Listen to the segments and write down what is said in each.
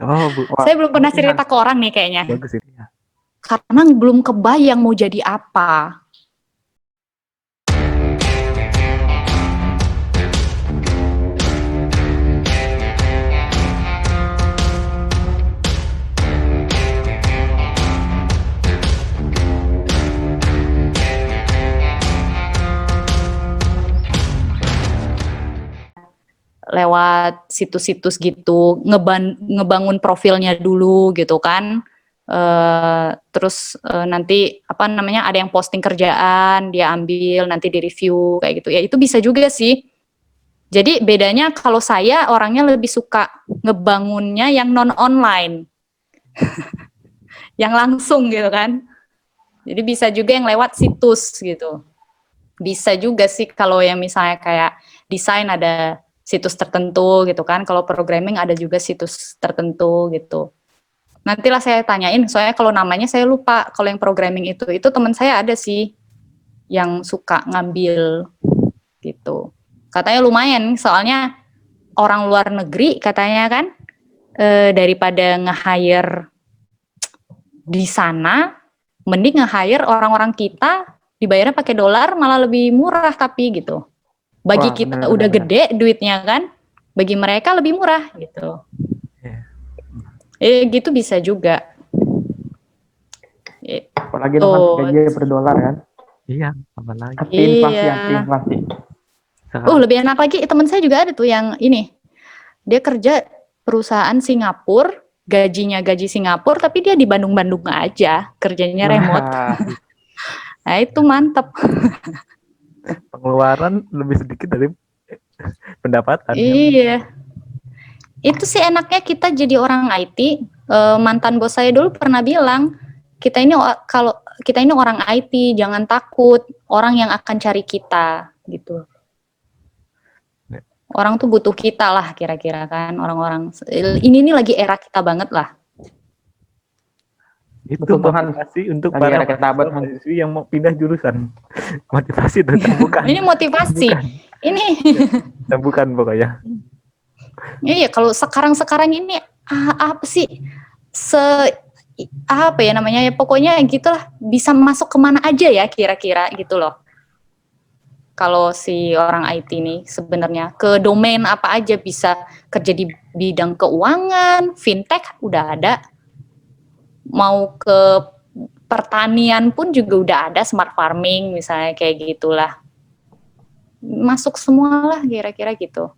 Oh, Bu. Wah, Saya belum pernah cerita ke orang nih kayaknya. Bagus itu ya. Karena belum kebayang mau jadi apa. Lewat situs-situs gitu, ngebangun profilnya dulu gitu kan. Terus nanti apa namanya, ada yang posting kerjaan, dia ambil nanti di review kayak gitu. Ya itu bisa juga sih. Jadi bedanya kalau saya orangnya lebih suka ngebangunnya yang non online. Yang langsung gitu kan. Jadi bisa juga yang lewat situs gitu. Bisa juga sih kalau yang misalnya kayak desain ada situs tertentu gitu kan. Kalau programming ada juga situs tertentu gitu. Nantilah saya tanyain, soalnya kalau namanya saya lupa. Kalau yang programming itu teman saya ada sih yang suka ngambil gitu. Katanya lumayan, soalnya orang luar negeri katanya kan daripada nge-hire di sana, mending nge-hire orang-orang kita dibayarnya pakai dolar malah lebih murah tapi gitu. Bagi Wah, kita benar, udah benar. gede duitnya kan, bagi mereka lebih murah gitu. Gitu bisa juga. Apalagi dengan gaji per dolar kan. Iya, apa lagi? Anti-inflasi. Lebih enak lagi, teman saya juga ada tuh yang ini. Dia kerja perusahaan Singapura, gaji Singapura, tapi dia di Bandung-Bandung aja, kerjanya remote. Nah itu mantap. Pengeluaran lebih sedikit dari pendapatan. Iya. Itu sih enaknya kita jadi orang IT. Mantan bos saya dulu pernah bilang, kita ini orang IT, jangan takut orang yang akan cari kita gitu. Orang tuh butuh kita lah kira-kira kan, orang-orang ini lagi era kita banget lah. Itu motivasi untuk para mahasiswi yang mau pindah jurusan. Motivasi itu bukan. Ini motivasi. Bukan. Ini bukan pokoknya. Iya, kalau sekarang ini apa sih? Apa ya namanya ya, pokoknya gitulah, bisa masuk kemana aja ya kira-kira gitu loh. Kalau si orang IT ini sebenarnya ke domain apa aja bisa, kerja di bidang keuangan, fintech udah ada, mau ke pertanian pun juga udah ada, smart farming misalnya kayak gitulah, masuk semua lah kira-kira gitu.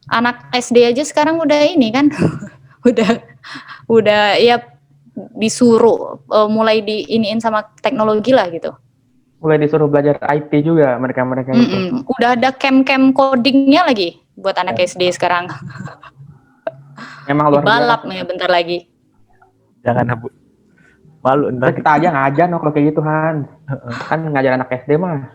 Anak SD aja sekarang udah ini kan, udah ya disuruh mulai diiniin sama teknologi lah gitu. Mulai disuruh belajar IT juga mereka itu. Udah ada camp codingnya lagi buat anak SD sekarang. Memang luar biasa. Balap nih bentar lagi. Jangan malu ntar. Kita aja ngajar kalau kayak gitu kan ngajar anak SD mah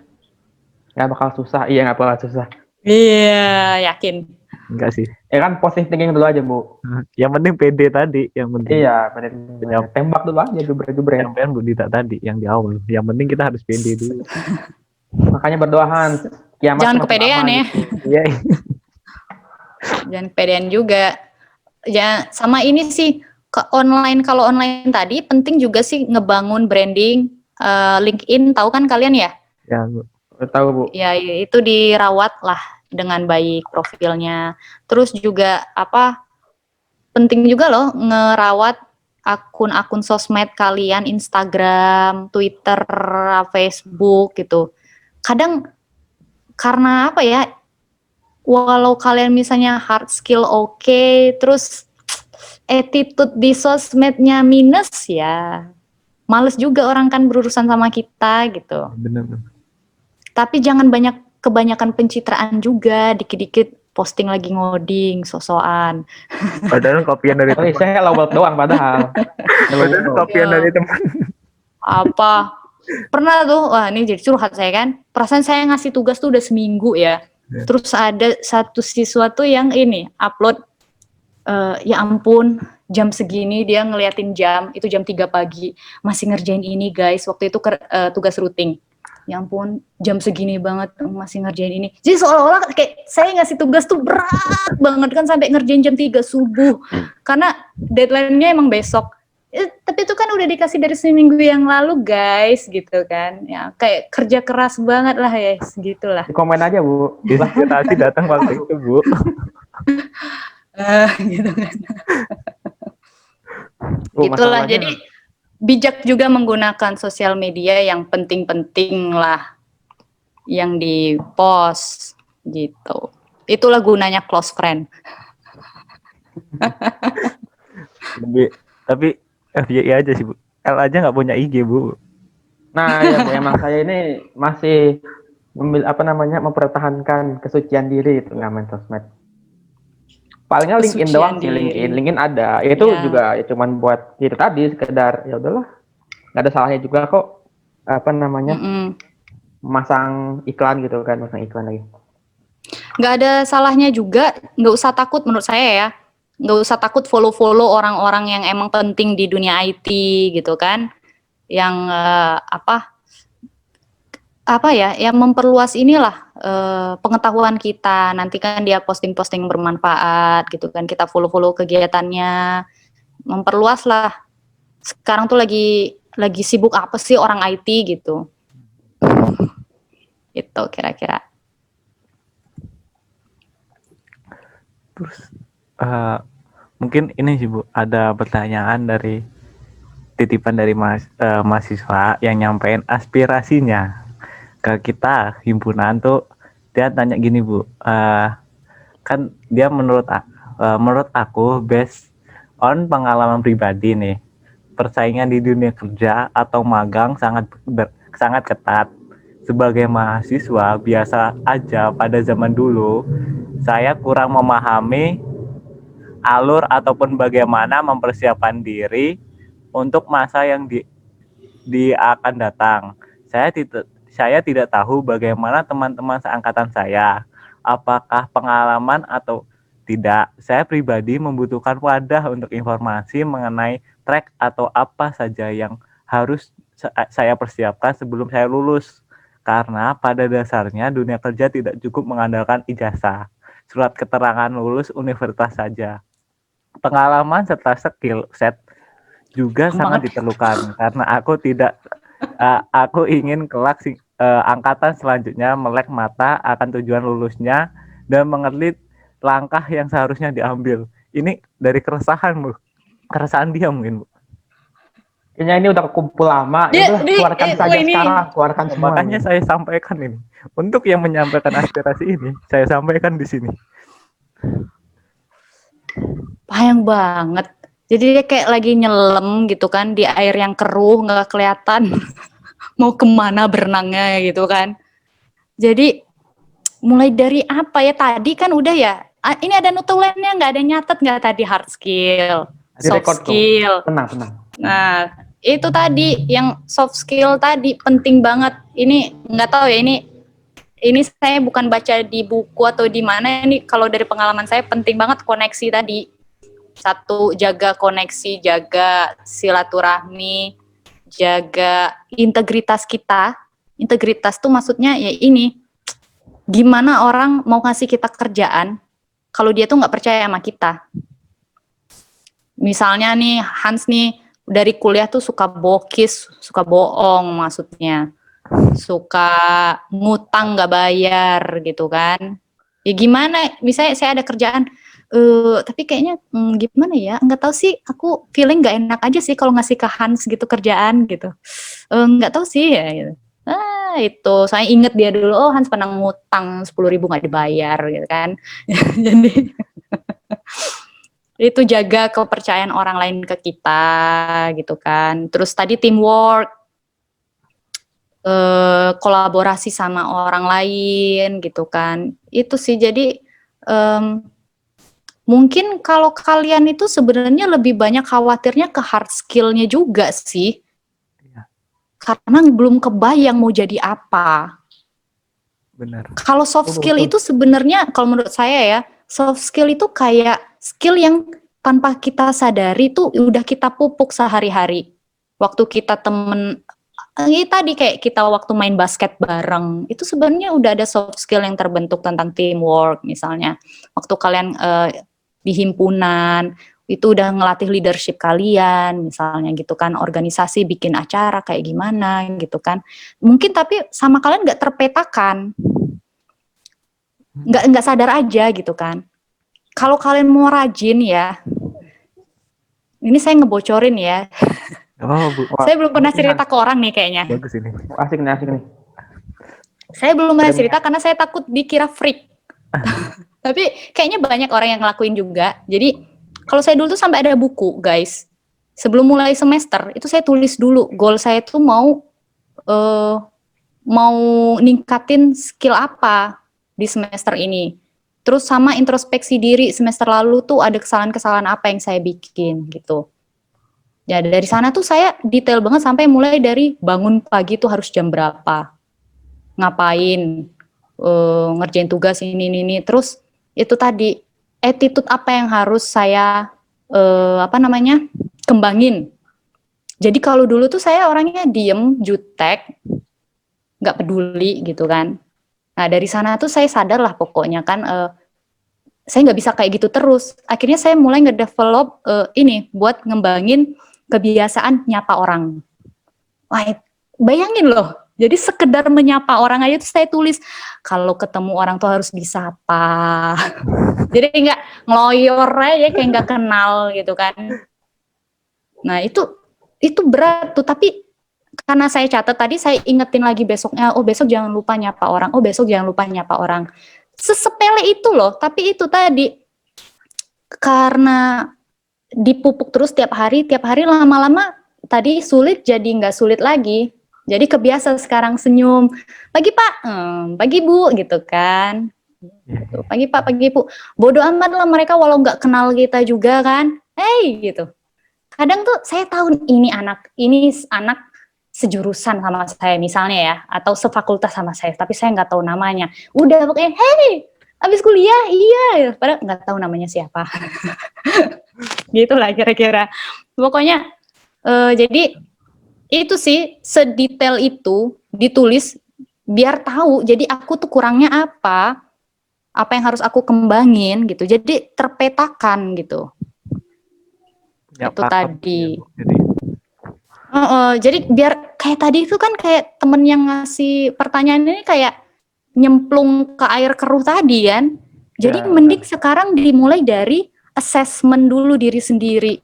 nggak bakal susah. Iya, nggak bakal susah. Iya, yakin. Enggak sih. Ya kan positive thinking dulu aja, Bu. Yang penting pede tadi, yang penting. Iya, tembak dulu aja, jubret. Yang Bu Dita tadi, yang di awal. Yang penting kita harus pede dulu. Makanya berdoa, kiamat. Jangan kepedean ya. Iya. Jangan kepedean juga. Ya, sama ini sih, kalau online tadi penting juga sih ngebangun branding. LinkedIn, tahu kan kalian ya? Ya, tahu, Bu. Ya, itu dirawat lah dengan baik profilnya. Terus juga penting juga loh ngerawat akun-akun sosmed kalian, Instagram, Twitter, Facebook gitu. Kadang karena apa ya, walau kalian misalnya hard skill oke, terus attitude di sosmednya minus ya, males juga orang kan berurusan sama kita gitu. Benar. Tapi jangan kebanyakan pencitraan juga, dikit-dikit posting lagi ngoding, sosokan. Padahal kopian dari teman. Saya lawak doang padahal. Padahal kopian dari teman. Apa? Pernah tuh, wah ini jadi curhat saya kan. Perasaan saya ngasih tugas tuh udah seminggu ya. Terus ada satu siswa tuh yang ini, upload, ya ampun, jam segini dia ngeliatin jam, itu jam 3 pagi. Masih ngerjain ini guys, waktu itu tugas routing. ya ampun jam segini banget masih ngerjain ini. Jadi seolah-olah kayak saya ngasih tugas tuh berat banget kan sampai ngerjain jam 3 subuh. Karena deadline-nya emang besok. Tapi itu kan udah dikasih dari seminggu yang lalu guys gitu kan. Ya kayak kerja keras banget lah ya segitulah. Komen aja Bu. Inspirasi datang waktu itu Bu. Gitu kan. Bu, Itulah masalahnya- jadi bijak juga menggunakan sosial media yang penting-penting lah yang di post gitu. Itulah gunanya close friend. Tapi FYI aja sih Bu. L aja nggak punya IG Bu. Nah ya Bu, emang saya ini masih mempertahankan kesucian diri itu nggak main sosmed. Palingnya LinkedIn Kesucian doang sih, diri. LinkedIn ada. Itu Ya. juga ya cuman buat itu tadi sekedar ya udahlah. Nggak ada salahnya juga kok masang iklan gitu kan, masang iklan lagi. Nggak ada salahnya juga, nggak usah takut menurut saya ya. Nggak usah takut follow-follow orang-orang yang emang penting di dunia IT gitu kan. Yang yang memperluas inilah pengetahuan kita. Nanti kan dia posting-posting yang bermanfaat gitu kan. Kita follow-follow kegiatannya. Memperluas lah. Sekarang tuh lagi sibuk apa sih orang IT gitu. Itu kira-kira. Terus mungkin ini sih Bu, ada pertanyaan dari titipan dari mahasiswa yang nyampein aspirasinya ke kita himpunan tuh. Dia tanya gini Bu, kan dia menurut aku based on pengalaman pribadi nih, persaingan di dunia kerja atau magang sangat ketat. Sebagai mahasiswa biasa aja pada zaman dulu, saya kurang memahami alur ataupun bagaimana mempersiapkan diri untuk masa yang akan datang. Saya tidak tahu bagaimana teman-teman seangkatan saya, apakah pengalaman atau tidak. Saya pribadi membutuhkan wadah untuk informasi mengenai track atau apa saja yang harus saya persiapkan sebelum saya lulus. Karena pada dasarnya dunia kerja tidak cukup mengandalkan ijazah, surat keterangan lulus universitas saja. Pengalaman serta skill set juga sangat diperlukan karena aku ingin kelak angkatan selanjutnya melek mata akan tujuan lulusnya dan mengerti langkah yang seharusnya diambil. Ini dari keresahan Bu. Keresahan dia mungkin Bu. Kayaknya ini udah kekumpul lama, keluarkan saja sekarang, keluarkan semua. Makanya saya sampaikan ini. Untuk yang menyampaikan aspirasi ini, saya sampaikan di sini. Payang banget. Jadi dia kayak lagi nyelam gitu kan di air yang keruh, nggak kelihatan mau kemana berenangnya gitu kan. Jadi mulai dari apa ya tadi kan udah ya. Ini ada notulennya nggak, ada nyatet nggak tadi hard skill, soft skill. Tenang. Nah itu tadi yang soft skill tadi penting banget. Ini nggak tahu ya ini saya bukan baca di buku atau di mana, ini kalau dari pengalaman saya penting banget koneksi tadi. Satu, jaga koneksi, jaga silaturahmi, jaga integritas kita. Integritas tuh maksudnya ya ini, gimana orang mau ngasih kita kerjaan kalau dia tuh nggak percaya sama kita. Misalnya nih Hans nih dari kuliah tuh suka bokis, suka bohong maksudnya, suka ngutang nggak bayar gitu kan. Ya gimana, misalnya saya ada kerjaan, tapi kayaknya gimana ya, nggak tahu sih, aku feeling nggak enak aja sih kalau ngasih ke Hans gitu kerjaan gitu, nggak tahu sih ya gitu. Itu saya inget dia dulu, oh Hans pernah ngutang 10.000 nggak dibayar gitu kan. Jadi itu jaga kepercayaan orang lain ke kita gitu kan. Terus tadi teamwork, kolaborasi sama orang lain gitu kan. Itu sih, jadi mungkin kalau kalian itu sebenarnya lebih banyak khawatirnya ke hard skill-nya juga sih. Ya. Karena belum kebayang mau jadi apa. Benar. Kalau soft skill itu sebenarnya kalau menurut saya ya, soft skill itu kayak skill yang tanpa kita sadari tuh udah kita pupuk sehari-hari. Waktu kita tadi kayak kita waktu main basket bareng, itu sebenarnya udah ada soft skill yang terbentuk tentang teamwork misalnya. Waktu kalian di himpunan, itu udah ngelatih leadership kalian misalnya gitu kan, organisasi bikin acara kayak gimana gitu kan. Mungkin tapi sama kalian nggak terpetakan, nggak sadar aja gitu kan. Kalau kalian mau rajin ya, ini saya ngebocorin ya. Oh, Bu. Saya belum pernah cerita ke orang nih kayaknya. Bagus ini. Asik nih. Saya belum pernah cerita karena saya takut dikira freak. Tapi kayaknya banyak orang yang ngelakuin juga. Jadi kalau saya dulu tuh sampai ada buku, guys. Sebelum mulai semester itu saya tulis dulu goal saya tuh mau ningkatin skill apa di semester ini. Terus sama introspeksi diri semester lalu tuh ada kesalahan-kesalahan apa yang saya bikin gitu. Ya dari sana tuh saya detail banget sampai mulai dari bangun pagi tuh harus jam berapa, ngapain, ngerjain tugas ini. Terus itu tadi attitude apa yang harus saya kembangin. Jadi kalau dulu tuh saya orangnya diem, jutek, nggak peduli gitu kan. Nah dari sana tuh saya sadar lah pokoknya kan. Saya nggak bisa kayak gitu terus. Akhirnya saya mulai ngedevelop ini buat ngembangin kebiasaan nyapa orang. Wah, bayangin loh. Jadi sekedar menyapa orang aja tuh saya tulis kalau ketemu orang tuh harus disapa. Jadi nggak ngeloyor aja kayak nggak kenal gitu kan. Nah itu berat tuh. Tapi karena saya catat tadi, saya ingetin lagi besoknya. Oh besok jangan lupa nyapa orang. Oh besok jangan lupa nyapa orang. Sesepele itu loh. Tapi itu tadi karena dipupuk terus tiap hari lama-lama tadi sulit jadi nggak sulit lagi. Jadi kebiasa sekarang senyum. Pagi Pak, pagi Bu gitu kan. Gitu. Pagi Pak, pagi Bu. Bodoh amat lah mereka walau nggak kenal kita juga kan. Hey gitu. Kadang tuh saya tahu ini anak sejurusan sama saya misalnya ya, atau sefakultas sama saya, tapi saya nggak tahu namanya. Udah pokoknya, hey, abis kuliah, iya, padahal nggak tahu namanya siapa. Gitulah kira-kira. Pokoknya jadi itu sih sedetail itu ditulis biar tahu. Jadi aku tuh kurangnya apa yang harus aku kembangin gitu. Jadi terpetakan gitu. Ya, itu tadi. Ya, jadi biar kayak tadi itu kan kayak temen yang ngasih pertanyaan ini kayak nyemplung ke air keruh tadi kan. Jadi mending sekarang dimulai dari assessment dulu diri sendiri.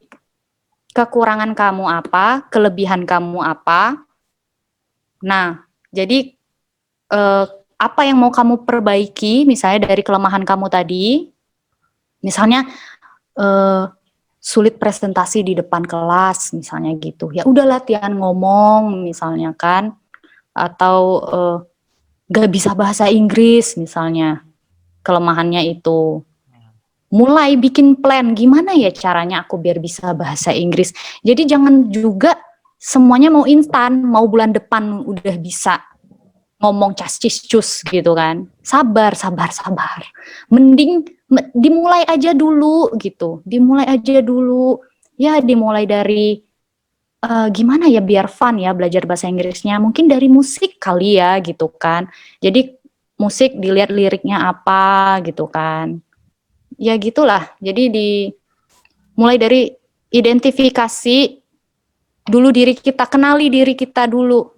Kekurangan kamu apa, kelebihan kamu apa. Nah, jadi apa yang mau kamu perbaiki, misalnya dari kelemahan kamu tadi, misalnya sulit presentasi di depan kelas, misalnya gitu. Ya udah latihan ngomong, misalnya kan, atau gak bisa bahasa Inggris, misalnya kelemahannya itu. Mulai bikin plan, gimana ya caranya aku biar bisa bahasa Inggris. Jadi jangan juga semuanya mau instan, mau bulan depan udah bisa ngomong cas-cis-cus gitu kan. Sabar. Mending dimulai aja dulu gitu. Ya dimulai dari gimana ya biar fun ya belajar bahasa Inggrisnya. Mungkin dari musik kali ya gitu kan. Jadi musik dilihat liriknya apa gitu kan. Ya gitulah. Jadi mulai dari identifikasi dulu diri kita, kenali diri kita dulu.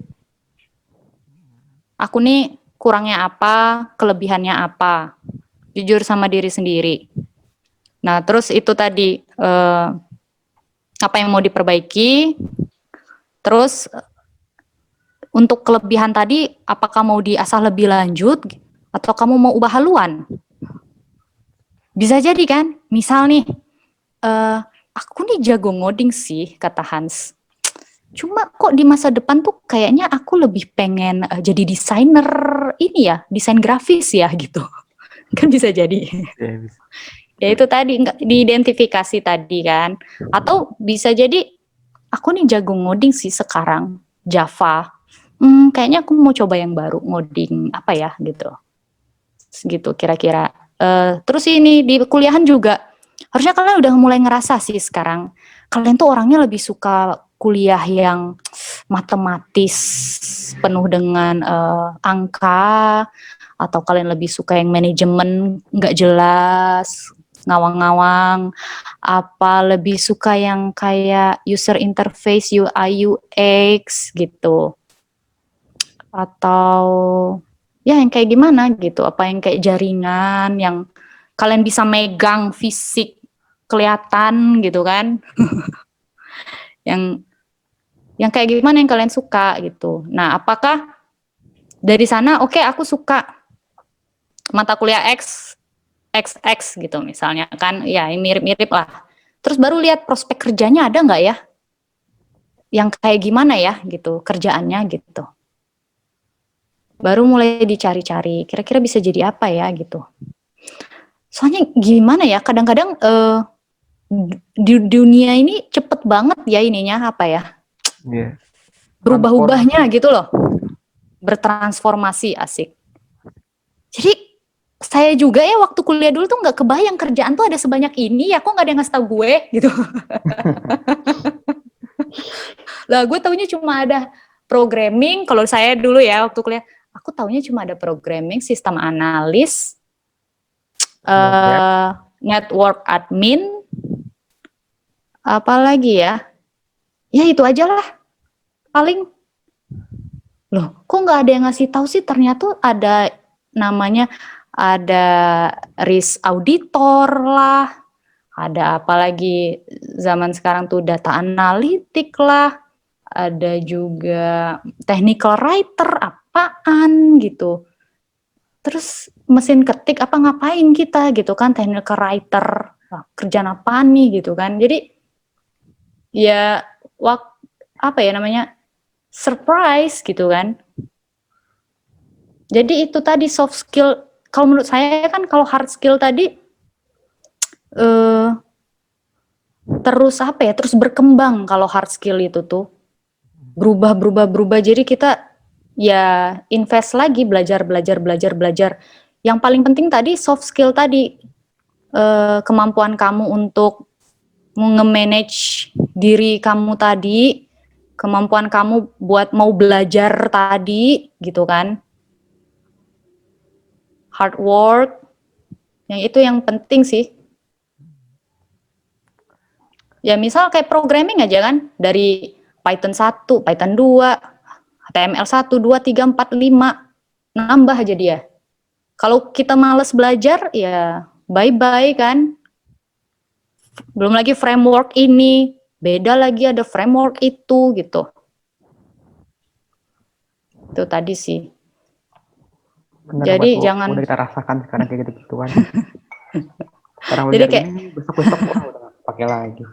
Aku nih kurangnya apa, kelebihannya apa. Jujur sama diri sendiri. Nah, terus itu tadi apa yang mau diperbaiki. Terus untuk kelebihan tadi apakah mau diasah lebih lanjut atau kamu mau ubah haluan? Bisa jadi kan, misal nih, aku nih jago ngoding sih, kata Hans. Cuma kok di masa depan tuh kayaknya aku lebih pengen jadi desainer ini ya, desain grafis ya gitu. Kan bisa jadi. Ya itu tadi, diidentifikasi tadi kan. Atau bisa jadi, aku nih jago ngoding sih sekarang, Java. Kayaknya aku mau coba yang baru, ngoding apa ya gitu. Segitu kira-kira. Terus ini di kuliahan juga harusnya kalian udah mulai ngerasa sih sekarang kalian tuh orangnya lebih suka kuliah yang matematis penuh dengan angka, atau kalian lebih suka yang manajemen nggak jelas, ngawang-ngawang, apa lebih suka yang kayak user interface, UI, UX gitu, atau ya yang kayak gimana gitu, apa yang kayak jaringan yang kalian bisa megang fisik kelihatan gitu kan. yang kayak gimana yang kalian suka gitu. Nah, apakah dari sana oke, aku suka mata kuliah XX gitu misalnya kan, ya mirip-mirip lah. Terus baru lihat prospek kerjanya ada nggak ya, yang kayak gimana ya gitu kerjaannya gitu. Baru mulai dicari-cari, kira-kira bisa jadi apa ya gitu. Soalnya gimana ya, kadang-kadang di dunia ini cepet banget ya ininya apa ya, Iya. berubah-ubahnya gitu loh, bertransformasi, asik. Jadi saya juga ya waktu kuliah dulu tuh nggak kebayang kerjaan tuh ada sebanyak ini ya, kok nggak ada yang ngasih tau gue gitu. Lah gue taunya cuma ada programming, kalau saya dulu ya waktu kuliah, aku taunya cuma ada programming, sistem analis, network admin, apa lagi ya itu aja lah paling. Loh kok nggak ada yang ngasih tahu sih, ternyata ada namanya, ada risk auditor lah, ada apa lagi zaman sekarang tuh data analitik lah, ada juga technical writer apaan gitu. Terus mesin ketik apa ngapain kita gitu kan, technical writer, kerjaan apa nih gitu kan. Jadi ya apa ya namanya, surprise gitu kan. Jadi itu tadi soft skill, kalau menurut saya kan kalau hard skill tadi terus apa ya, terus berkembang. Kalau hard skill itu tuh berubah. Jadi kita ya invest lagi, belajar. Yang paling penting tadi soft skill tadi, kemampuan kamu untuk nge-manage diri kamu tadi, kemampuan kamu buat mau belajar tadi gitu kan, hard work, yang itu yang penting sih. Ya misal kayak programming aja kan, dari Python 1, Python 2, HTML 1, 2, 3, 4, 5, nambah aja dia. Kalau kita males belajar, ya bye-bye kan. Belum lagi framework ini, beda lagi ada framework itu gitu. Itu tadi sih. Bener, Jadi buat jangan, udah kita rasakan sekarang kayak gitu-gituan. Sekarang jadi belajar kayak ini, besok-besok wah udah nggak pakai lagi.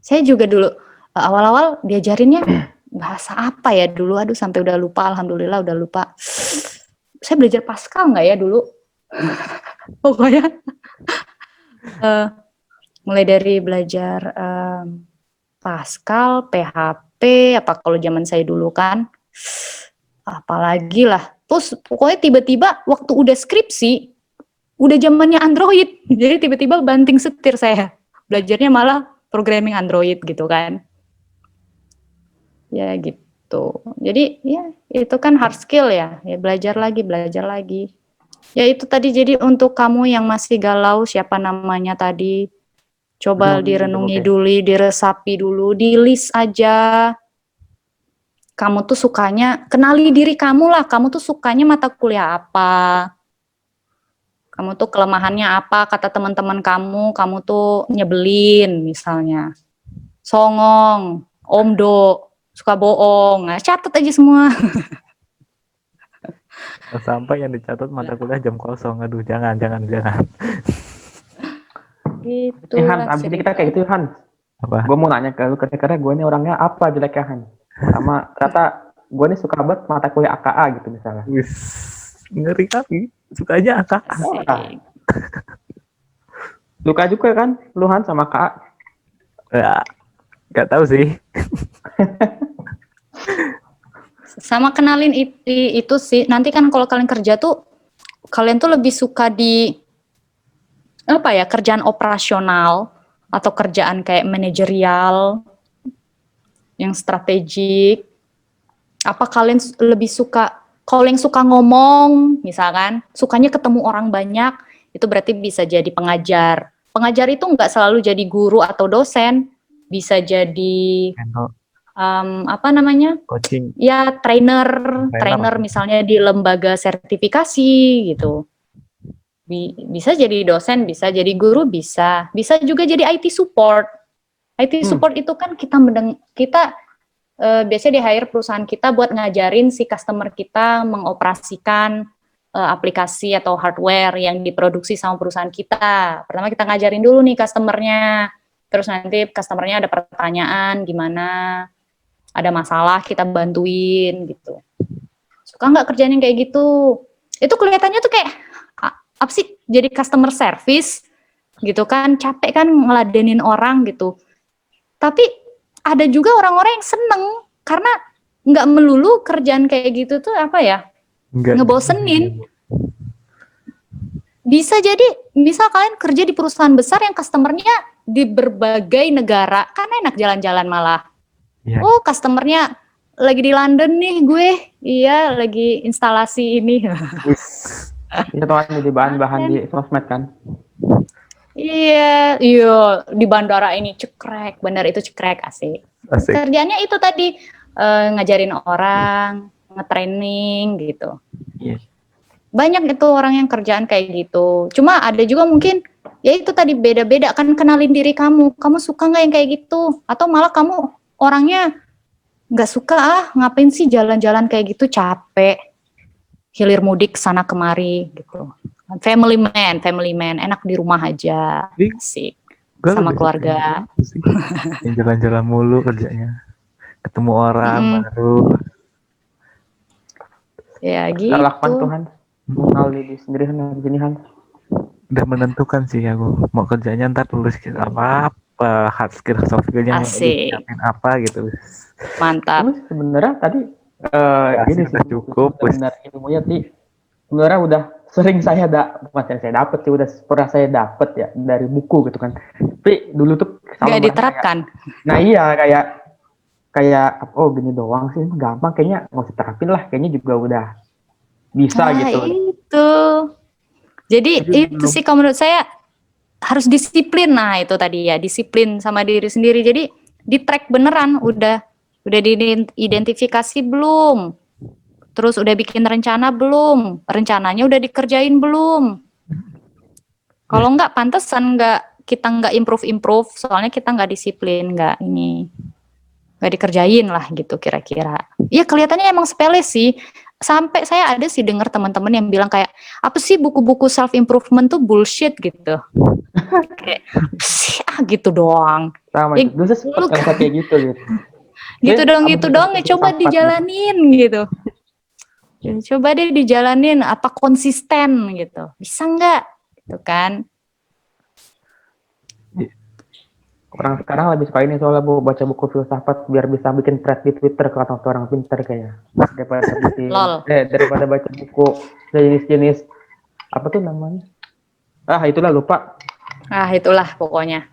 saya juga dulu awal-awal diajarinnya bahasa apa ya dulu, aduh sampai udah lupa, alhamdulillah udah lupa. Saya belajar Pascal nggak ya dulu? Pokoknya mulai dari belajar Pascal, PHP, apa kalau zaman saya dulu kan, apalagi lah. Terus pokoknya tiba-tiba waktu udah skripsi, udah zamannya Android, jadi tiba-tiba banting setir saya. Belajarnya malah programming Android gitu kan. Ya gitu. Jadi ya itu kan hard skill ya, belajar lagi. Ya itu tadi, jadi untuk kamu yang masih galau siapa namanya tadi, coba direnungi dulu, diresapi dulu, di list aja. Kamu tuh sukanya, kenali diri kamu lah, kamu tuh sukanya mata kuliah apa. Kamu tuh kelemahannya apa, kata teman-teman kamu tuh nyebelin misalnya. Songong, omdo, suka bohong. Nah, catat aja semua. Sampai yang dicatat mata kuliah jam kosong. Aduh, jangan. Gitu Han, lah abis ini kita kayak gitu Han. Apa? Gue mau nanya ke lu, kira-kira gue ini orangnya apa jeleknya Han? Sama ternyata gue ini suka banget mata kuliah AKA gitu misalnya. Wis, ngeri kali. Suka aja akak. Asik. Luka juga kan, lu Han sama KA? Ya, nggak tahu sih. Sama kenalin itu sih. Nanti kan kalau kalian kerja tuh, kalian tuh lebih suka di apa ya, kerjaan operasional atau kerjaan kayak manajerial, yang strategik. Apa kalian lebih suka, kalau yang suka ngomong, misalkan, sukanya ketemu orang banyak, itu berarti bisa jadi pengajar. Pengajar itu nggak selalu jadi guru atau dosen, bisa jadi Handle apa namanya? coaching Ya trainer trainer. misalnya di lembaga sertifikasi gitu. Bisa jadi dosen, bisa jadi guru, bisa juga jadi IT support. IT support itu kan kita biasanya di hire perusahaan kita buat ngajarin si customer kita mengoperasikan aplikasi atau hardware yang diproduksi sama perusahaan kita. Pertama kita ngajarin dulu nih customernya, terus nanti customernya ada pertanyaan gimana, ada masalah kita bantuin gitu. Suka nggak kerjaan yang kayak gitu? Itu kelihatannya tuh kayak apa sih, jadi customer service gitu kan, capek kan ngeladenin orang gitu. Tapi ada juga orang-orang yang seneng karena nggak melulu kerjaan kayak gitu tuh apa ya, ngebosenin. Bisa jadi misal kalian kerja di perusahaan besar yang customernya di berbagai negara, kan enak jalan-jalan malah. Iya. Oh customernya lagi di London nih gue, iya lagi instalasi ini. Itu kan jadi bahan-bahan di sosmed kan. Iya, di bandara ini cekrek, bener itu cekrek, asik. Kerjanya itu tadi ngajarin orang, nge-training gitu. Yes. Banyak itu orang yang kerjaan kayak gitu. Cuma ada juga mungkin ya itu tadi beda-beda kan, kenalin diri kamu. Kamu suka nggak yang kayak gitu? Atau malah kamu orangnya nggak suka, ngapain sih jalan-jalan kayak gitu, capek. Hilir mudik sana kemari gitu. Family man, enak di rumah aja, asik sama keluarga. Yang jalan-jalan mulu kerjanya, ketemu orang baru. Ya gitu. Lakukan Tuhan, mengenal diri sendiri Han. Udah menentukan sih aku mau kerjanya ntar lulus apa hard skill soft skillnya apa gitu. Mantap. Sebenarnya tadi ini sih cukup benar ilmunya sih sebenarnya udah sering bukan saya dapat sih, udah pernah saya dapat ya dari buku gitu kan. Tapi dulu tuh nggak diterapkan. Nah iya kayak oh gini doang sih, gampang, kayaknya nggak usah terapin lah, kayaknya juga udah bisa gitu. Itu jadi itu sih kalau menurut saya harus disiplin. Nah itu tadi ya, disiplin sama diri sendiri. Jadi di track beneran, udah diidentifikasi belum? Terus udah bikin rencana belum? Rencananya udah dikerjain belum? Kalau enggak, pantesan kita nggak improve, soalnya kita nggak disiplin, nggak dikerjain lah gitu kira-kira. Ya kelihatannya emang sepele sih. Sampai saya ada sih dengar teman-teman yang bilang kayak, apa sih buku-buku self improvement tuh bullshit gitu. Kayak sih gitu doang. Sama ya, dulu sempat kayak gitu. Gitu dong, ya coba dijalanin gitu. Coba deh dijalanin, apa konsisten gitu. Bisa nggak? Gitu kan. Orang sekarang lebih suka ini soalnya baca buku filsafat biar bisa bikin thread di Twitter ke orang pintar kayaknya. Daripada baca buku jenis-jenis apa tuh namanya? Itulah lupa. Itulah pokoknya.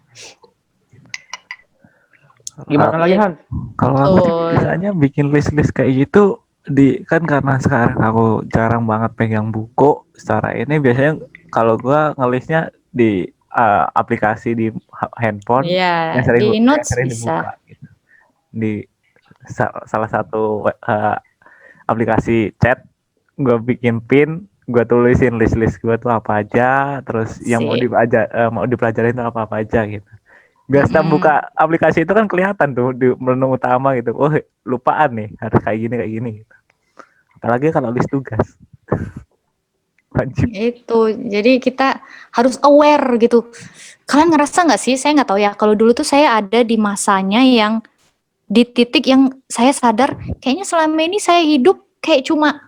Gimana lagi Han? Kalau aku biasanya bikin list-list kayak gitu kan karena sekarang aku jarang banget pegang buku secara ini, biasanya kalau gua ngelistnya di aplikasi di handphone yang sering dibuka gitu. Di salah satu aplikasi chat gue bikin pin, gue tulisin list gue tuh apa aja, terus yang mau dipelajarin itu apa aja gitu. Biar setiap buka aplikasi itu kan kelihatan tuh di menu utama gitu. Oh lupaan nih, harus kayak gini gitu. Apalagi kalau list tugas. Wajib. Itu, jadi kita harus aware gitu. Kalian ngerasa nggak sih? Saya nggak tahu ya. Kalau dulu tuh saya ada di masanya yang di titik yang saya sadar, kayaknya selama ini saya hidup kayak cuma